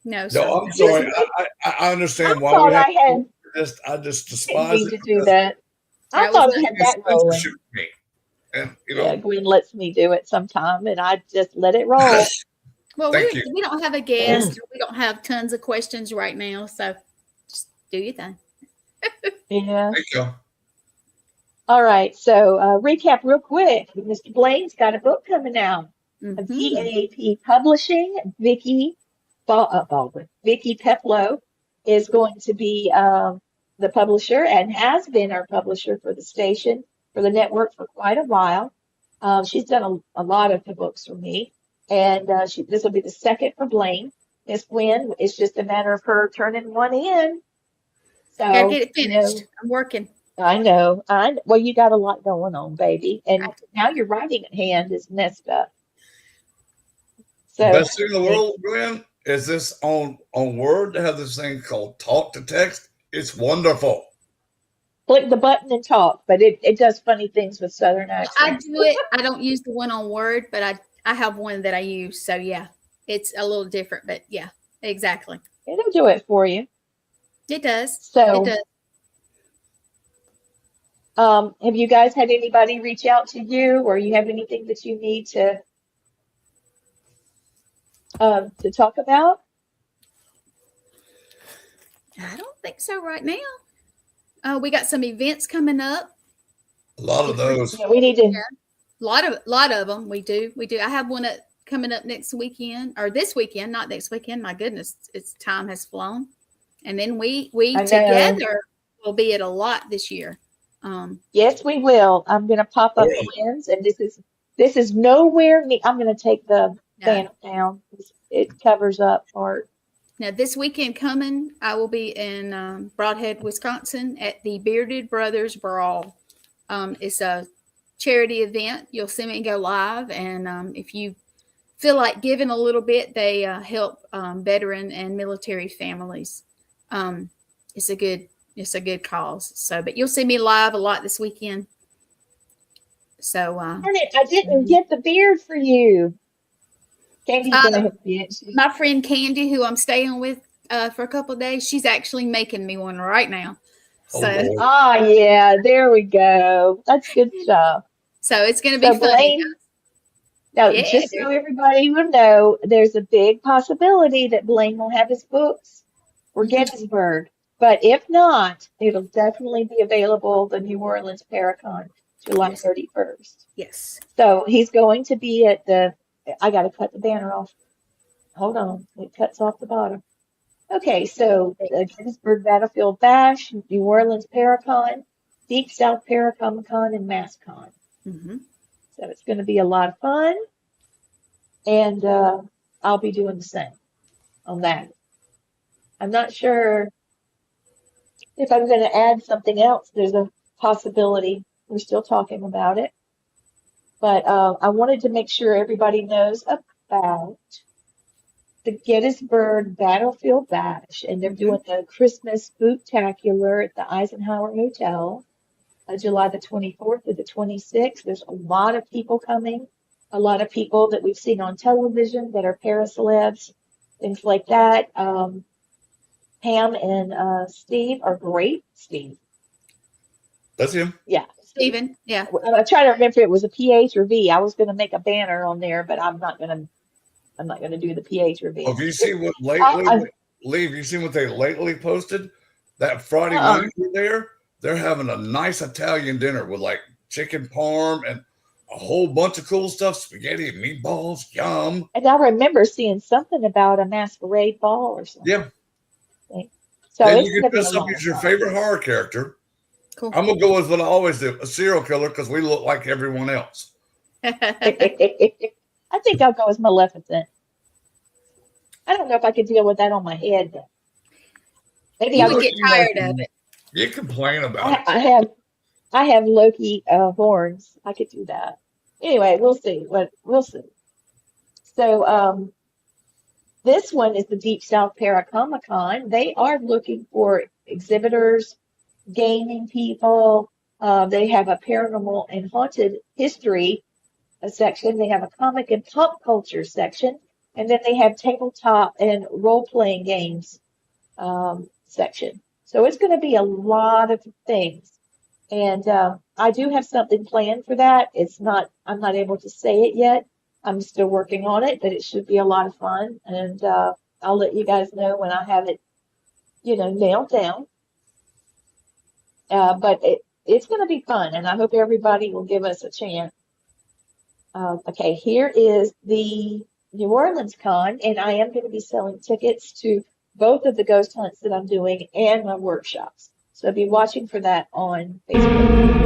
No, sir. No, I'm sorry. Listen, I understand I why thought we have I had I just didn't despise mean it to do because that. I That was thought I not. had it that rolling. censorship me. And Yeah, Gwen lets me do it sometime, and I just let it roll. Well, thank you. we don't have a guest. We don't have tons of questions right now, so just do your thing. Yeah. Thank you. All right. So recap real quick. Mr. Blaine's got a book coming out. Mhm. VAP Publishing. Vicky Peplow is going to be the publisher and has been our publisher for the station, for the network for quite a while. She's done a lot of the books for me. And this will be the second for Blaine. Miss Gwen, it's just a matter of her turning one in. Gotta So, get it finished. I'm working. I know. Well, you got a lot going on, baby. And now your writing hand is messed up. So, Best thing in the world, Glenn, is this on Word. They have this thing called Talk to Text. It's wonderful. click the button and talk, but it does funny things with Southern I accents. do it. I don't use the one on Word, but I have one that I use. So yeah, it's a little different, but yeah, exactly. It'll do it for you. It does. So, It does. have you guys had anybody reach out to you, or you have anything that you need to talk about? I don't think so right now. We got some events coming up. A lot of those. Yeah, we need to. Yeah. Lot of them. We do. I have one coming up next weekend or this weekend, not next weekend. My goodness, time has flown. And then we together will be at a lot this year. Yes, we will. I'm going to pop up Glenn's, and this is nowhere near. I'm going to take the banner down. It covers up part. Now, this weekend coming, I will be in Broadhead, Wisconsin at the Bearded Brothers Brawl. It's a charity event. You'll see me go live. And if you feel like giving a little bit, they help veteran and military families. It's a good cause. So, but you'll see me live a lot this weekend. So, Darn it, I didn't get the beard for you. Candy's gonna help you. my friend Candy, who I'm staying with for a couple of days, she's actually making me one right now. So, yeah, there we go. That's good stuff. So it's going to So be fun. Blaine, now just so everybody will know, there's a big possibility that Blaine will have his books for Gettysburg. But if not, it'll definitely be available the New Orleans Paracon, July 31st. Yes. So he's going to be at I got to cut the banner off. Hold on. It cuts off the bottom. Okay, so Gettysburg Battlefield Bash, New Orleans Paracon, Deep South Paracomic-Con, and MassCon. Mm-hmm. So it's going to be a lot of fun. And I'll be doing the same on that. I'm not sure if I'm going to add something else. There's a possibility. We're still talking about it. But I wanted to make sure everybody knows about the Gettysburg Battlefield Bash. And they're doing the Christmas Spooktacular at the Eisenhower Hotel, July the 24th to the 26th. There's a lot of people coming. A lot of people that we've seen on television that are paracelebs, things like that. Pam and Steve are great. Steve. That's him. Yeah. Steven. Yeah. I'm trying to remember if it was a PH or V. I was going to make a banner on there, but I'm not going to do the PH or V. Have you seen what lately? Lee, have you seen what they lately posted? That Friday night they're having a nice Italian dinner with like chicken parm and a whole bunch of cool stuff, spaghetti and meatballs, yum. And I remember seeing something about a masquerade ball or something. Yeah. So then you can dress up as your favorite horror character. Cool. I'm gonna go with what I always do, a serial killer, because we look like everyone else. I think I'll go as Maleficent. I don't know if I could deal with that on my head. But maybe I would get tired of it. You complain about it. I have Loki horns. I could do that. Anyway, we'll see. We'll see. So this one is the Deep South Paracomic-Con. They are looking for exhibitors, gaming people. They have a paranormal and haunted history section. They have a comic and pop culture section. And then they have tabletop and role-playing games section. So it's going to be a lot of things. And I do have something planned for that. I'm not able to say it yet. I'm still working on it, but it should be a lot of fun. And I'll let you guys know when I have it, nailed down. But it's going to be fun, and I hope everybody will give us a chance. Okay, here is the New Orleans Con, and I am going to be selling tickets to both of the ghost hunts that I'm doing and my workshops. So be watching for that on Facebook.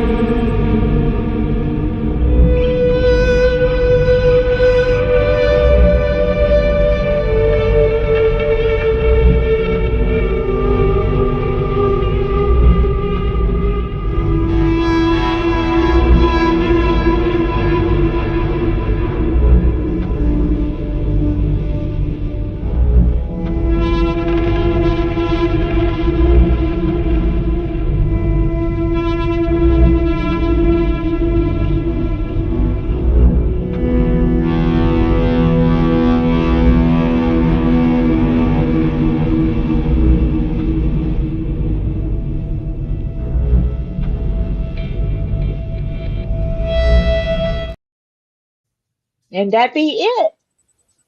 And that be it.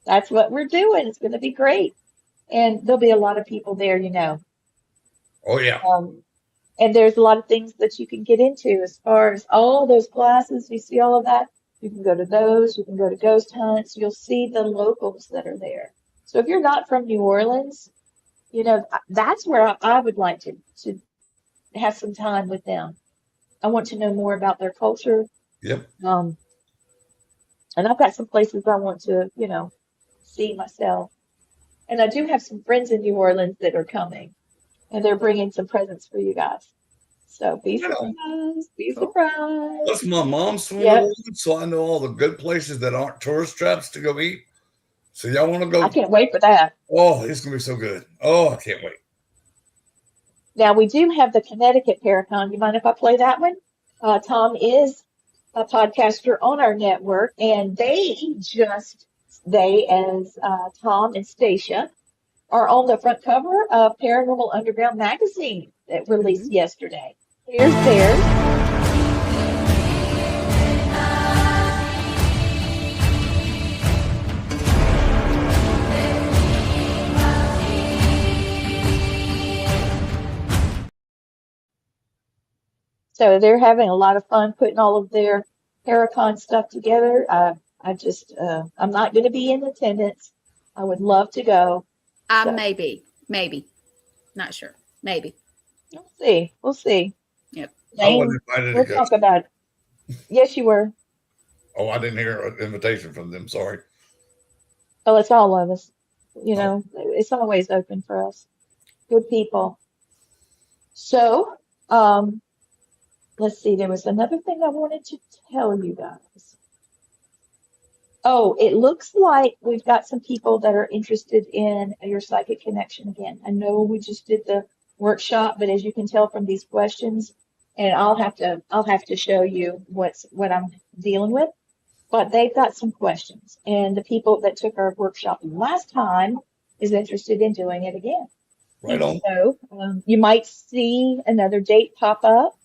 That's what we're doing. It's going to be great. And there'll be a lot of people there, Oh, yeah. And there's a lot of things that you can get into as far as all those classes. You see all of that. You can go to those. You can go to ghost hunts. You'll see the locals that are there. So if you're not from New Orleans, that's where I would like to have some time with them. I want to know more about their culture. Yep. And I've got some places I want to, see myself. And I do have some friends in New Orleans that are coming, and they're bringing some presents for you guys. So be surprised. Be surprised. Plus, my mom's from New Orleans, so I know all the good places that aren't tourist traps to go eat. So y'all want to go? I can't wait for that. Oh, it's going to be so good. Oh, I can't wait. Now, we do have the Connecticut Paracon. You mind if I play that one? Tom is a podcaster on our network, and they as Tom and Stacia are on the front cover of Paranormal Underground magazine that Mhm. released yesterday. Here's theirs. So they're having a lot of fun putting all of their Paracon stuff together. I'm not going to be in attendance. I would love to go. So Maybe, not sure. Maybe. we'll see. We'll see. Yep. I wasn't Lane, invited to we'll go. talk about it. Yes, you were. Oh, I didn't hear an invitation from them. Sorry. Oh, it's all of us. Oh, It's always open for us. Good people. So, let's see. There was another thing I wanted to tell you guys. Oh, it looks like we've got some people that are interested in your psychic connection again. I know we just did the workshop, but as you can tell from these questions, and I'll have to show you what I'm dealing with. But they've got some questions, and the people that took our workshop last time is interested in doing it again. right on. So you might see another date pop up.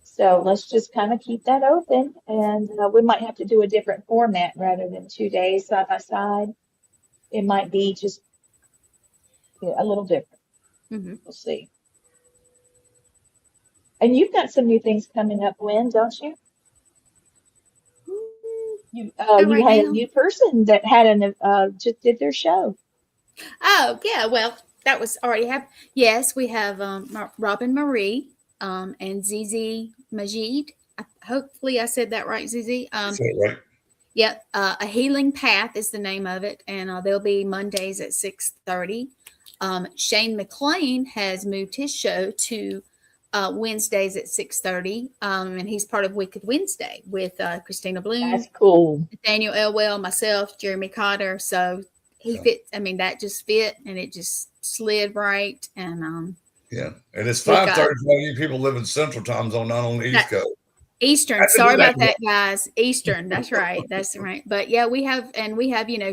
So let's just kind of keep that open, and we might have to do a different format rather than 2 days side by side. It might be just a little different. Mm-hmm. We'll see. And you've got some new things coming up, Gwen, don't you? You you Right had a now. new person that just did their show. Oh, yeah. Well, that was already happened. Yes, we have Robin Marie and Zizi Majid. Hopefully, I said that right, Zizi. Right. Yep. A Healing Path is the name of it, and they'll be Mondays at 6:30. Shane McLean has moved his show to Wednesdays at 6:30, and he's part of Wicked Wednesday with Christina Bloom, That's cool. Nathaniel Elwell, myself, Jeremy Cotter. So he fit. I mean, that just fit, and it just slid right. And yeah, and it's 5:30 for you people live in Central Time Zone, not on the East Coast. Eastern. Sorry about that, guys. Eastern. That's right. That's right. But yeah, we have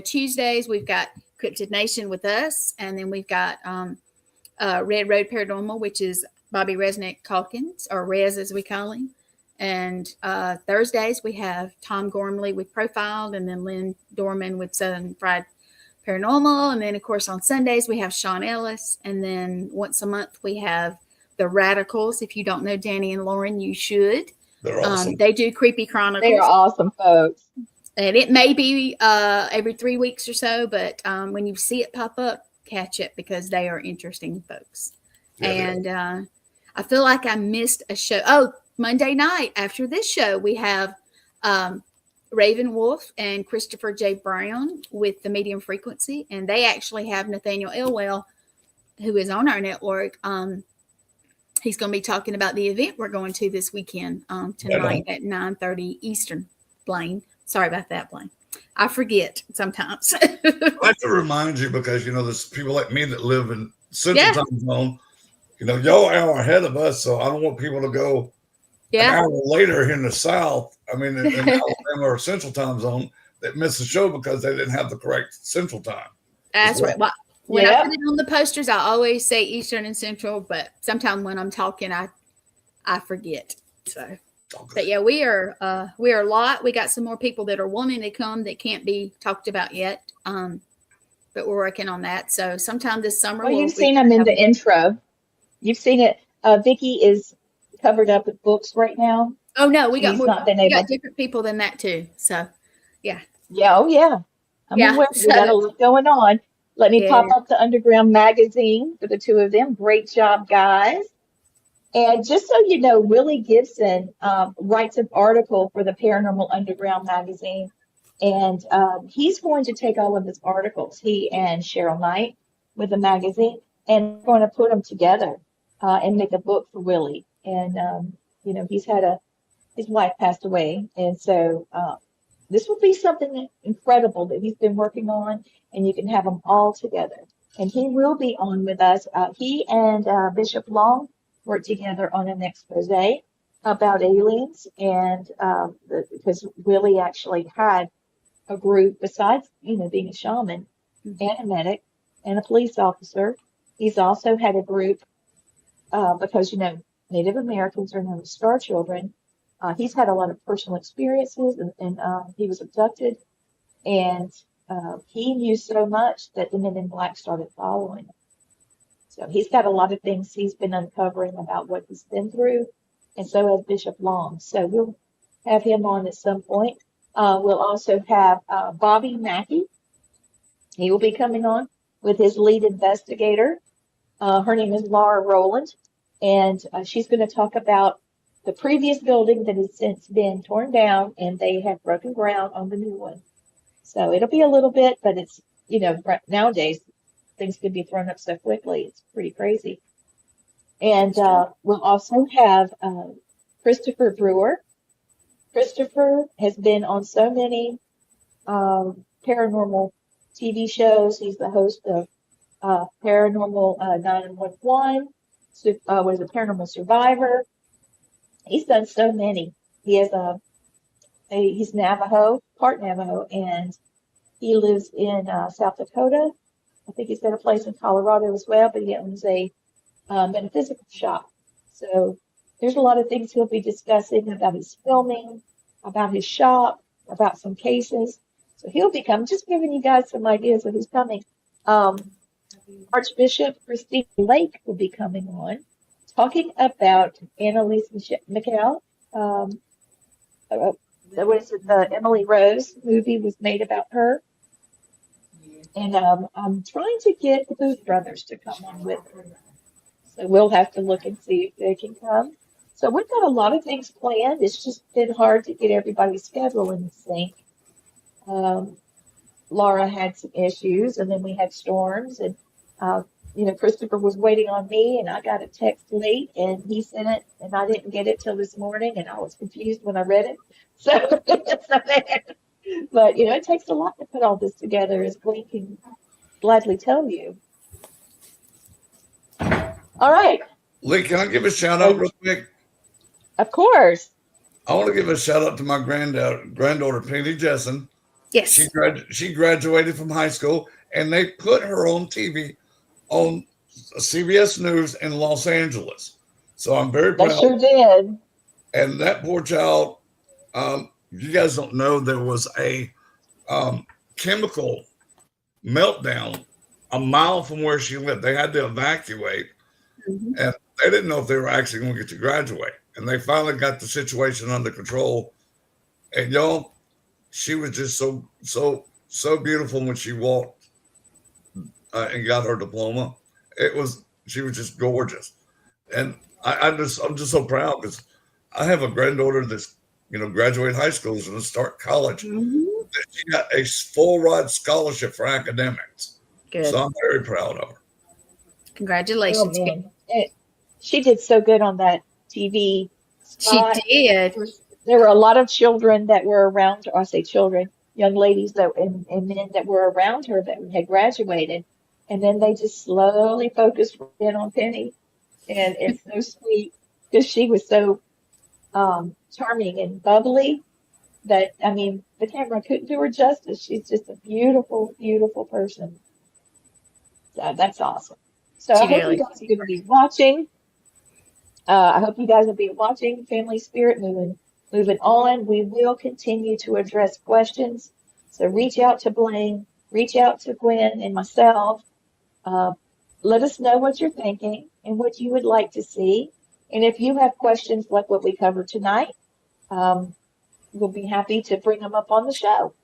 Tuesdays we've got Cryptid Nation with us, and then we've got Red Road Paranormal, which is Bobby Resnick Calkins, or Rez as we call him. And Thursdays we have Tom Gormley with Profiled, and then Lynn Dorman with Southern Fried Paranormal. And then, of course, on Sundays we have Sean Ellis. And then once a month we have the Radicals. If you don't know Danny and Lauren, you should. They're awesome. They do Creepy Chronicles. They are awesome folks. And it may be every 3 weeks or so, but when you see it pop up, catch it, because they are interesting folks. Yeah, and I feel like I missed a show. Oh, Monday night after this show, we have Raven Wolf and Christopher J. Brown with the Medium Frequency, and they actually have Nathaniel Elwell, who is on our network. He's going to be talking about the event we're going to this weekend tonight at 9:30 Eastern. Blaine, sorry about that, Blaine. I forget sometimes. I have to remind you, because there's people like me that live in Central Time Zone. Y'all are an hour ahead of us, so I don't want people to go an hour later here in the South. I mean, in Alabama or Central Time Zone, that miss the show because they didn't have the correct Central Time. That's right. Well, when I put it on the posters, I always say Eastern and Central, but sometimes when I'm talking, I forget. So, but yeah, we are a lot. We got some more people that are wanting to come that can't be talked about yet, but we're working on that. So sometime this summer. Well, you've seen them in the intro. You've seen it. Vicky is covered up with books right now. Oh no, we got more. We got different people than that too. So, yeah. Yeah. Oh yeah. I'm aware. We got a lot going on. Let me pop up the Underground magazine for the two of them. Great job, guys. And just so you know, Willie Gibson writes an article for the Paranormal Underground magazine. And he's going to take all of his articles, he and Cheryl Knight, with the magazine, and going to put them together and make a book for Willie. And, he's had his wife passed away. And so this will be something incredible that he's been working on, and you can have them all together. And he will be on with us. He and Bishop Long worked together on an expose. about aliens, and because Willie actually had a group besides, being a shaman and a medic and a police officer. He's also had a group because, Native Americans are known as star children. He's had a lot of personal experiences, and he was abducted, and he knew so much that the Men in Black started following him. So he's got a lot of things he's been uncovering about what he's been through, and so has Bishop Long. So we'll have him on at some point. We'll also have Bobby Mackey. He will be coming on with his lead investigator. Her name is Laura Rowland, and she's going to talk about the previous building that has since been torn down, and they have broken ground on the new one. So it'll be a little bit, but it's, nowadays things can be thrown up so quickly. It's pretty crazy. And we'll also have Christopher Brewer. Christopher has been on so many paranormal TV shows. He's the host of Paranormal 911, was a Paranormal Survivor. He's done so many. He has he's Navajo, part Navajo, and he lives in South Dakota. I think he's got a place in Colorado as well, but he owns a metaphysical shop. So there's a lot of things he'll be discussing about his filming, about his shop, about some cases. So he'll be coming, just giving you guys some ideas of who's coming. Archbishop Christine Lake will be coming on, talking about Annalise McCall. What is it? The Emily Rose movie was made about her. And I'm trying to get the Booth brothers to come on with her. So we'll have to look and see if they can come. So we've got a lot of things planned. It's just been hard to get everybody's schedule in sync. Laura had some issues, and then we had storms, and Christopher was waiting on me, and I got a text late, and he sent it, and I didn't get it till this morning, and I was confused when I read it. So, but it takes a lot to put all this together, as Glenn can gladly tell you. All right. Lee, can I give a shout out real quick? Of course. I want to give a shout out to my granddaughter, Penny Jessen. Yes. She graduated from high school, and they put her on TV on CBS News in Los Angeles. So I'm very proud. They sure did. And that poor child, you guys don't know, there was a chemical meltdown a mile from where she lived. They had to evacuate, and they didn't know if they were actually going to get to graduate. And they finally got the situation under control. And y'all, she was just so beautiful when she walked and got her diploma. She was just gorgeous. And I'm just so proud because I have a granddaughter that's graduate high school is going to start college. She got a full ride scholarship for academics. Good. So I'm very proud of her. Congratulations. Oh, man. She did so good on that TV spot. She did. There were a lot of children that were around her. I say children, young ladies and men that were around her that had graduated. And then they just slowly focused in on Penny. And it's so sweet because she was so charming and bubbly that, the camera couldn't do her justice. She's just a beautiful, beautiful person. So that's awesome. So I hope you guys are going to be watching. I hope you guys will be watching Family Spirit moving on. We will continue to address questions. So reach out to Blaine, reach out to Gwen and myself. Let us know what you're thinking and what you would like to see. And if you have questions like what we covered tonight, we'll be happy to bring them up on the show.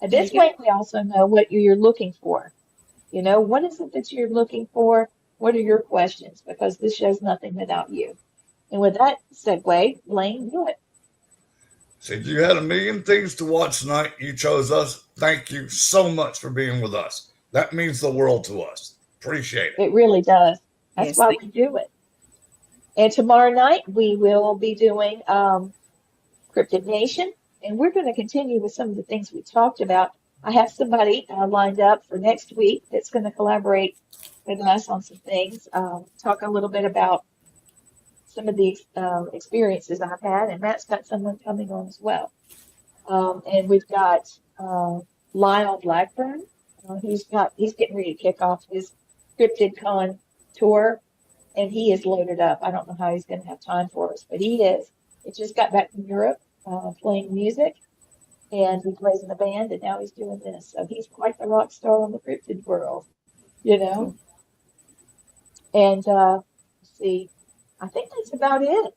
At this point, we also know what you're looking for. What is it that you're looking for? What are your questions? Because this show's nothing without you. And with that segue, Blaine, do it. So you had a million things to watch tonight. You chose us. Thank you so much for being with us. That means the world to us. Appreciate it. It really does. That's why we do it. And tomorrow night, we will be doing Cryptid Nation. And we're going to continue with some of the things we talked about. I have somebody lined up for next week that's going to collaborate with us on some things. Talk a little bit about some of the experiences I've had, and Matt's got someone coming on as well. And we've got Lyle Blackburn. He's getting ready to kick off his Cryptid Con tour, and he is loaded up. I don't know how he's going to have time for us, but he is. He just got back from Europe playing music, and he plays in a band, and now he's doing this. So he's quite the rock star in the cryptid world, you know. And let's see, I think that's about it.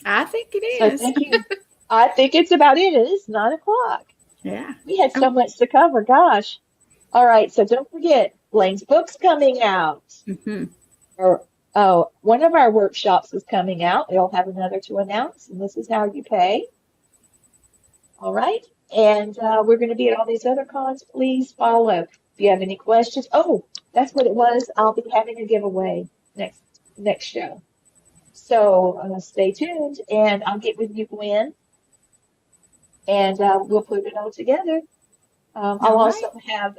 I think it So is. thank you. I think it's about it. It is 9 o'clock. Yeah. We had so much to cover. Gosh. All right. So don't forget, Blaine's book's coming out. Mm-hmm. Or one of our workshops is coming out. They'll have another to announce, and this is how you pay. All right. And we're going to be at all these other cons. Please follow. If you have any questions, that's what it was. I'll be having a giveaway next show. So stay tuned, and I'll get with you, Gwen, and we'll put it all together. I'll also have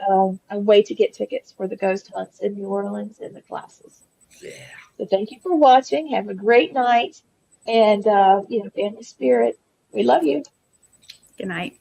a way to get tickets for the ghost hunts in New Orleans and the classes. Yeah. So thank you for watching. Have a great night, and family spirit, we love you. Good night.